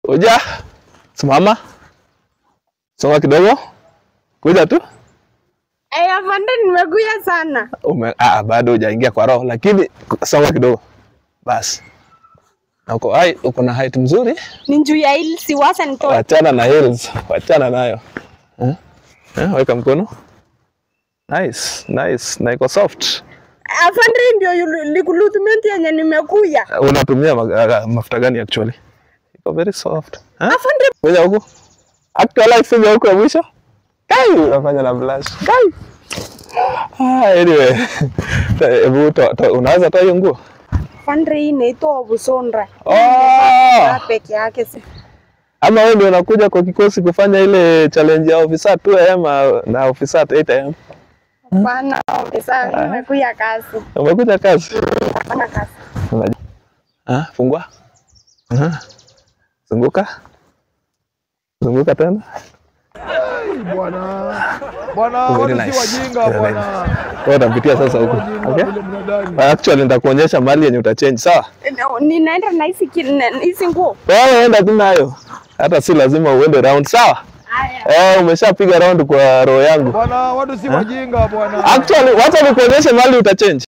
Oja. Simama. Songa kidogo. Kuja tu. Afande nimekuja sana. Bado hujaingia kwa roho lakini songa kidogo. Basi. Na uko na height mzuri. Ni juu ya hili siwasa nitoe. Wachana na heels. Wachana nayo. Weka mkono. Nice. Na iko soft. Afande ndio likuludhumenti yenye nimekuja. Unatumia mafuta gani actually? Iko very soft. Afande. Kuja huko. Actually finger huko ya mwisho. Kai, unafanya na blush. Kai. Anyway. Unaweza toa hiyo nguo? Afande hii inaitwa Busonra. Peke yake si. Ama wewe ndio unakuja kwa kikosi kufanya ile challenge ya officer 2am na officer 8am? Bana, officer nimekuja kazi. Umekuja kazi? Nafanya kazi. Fungua. Zunguka tena. Bwana watu si wajinga bwana. Wewe utapitia sasa huko. Okay? Actually nitakuonyesha mali yenye utachange, sawa? Ninaenda na hizi nguo. Wewe enda tu nayo. Hata si lazima uende round, sawa? Umeshapiga round kwa roho yangu. Bwana watu si wajinga bwana. Actually wacha nikuonyeshe mali utachange.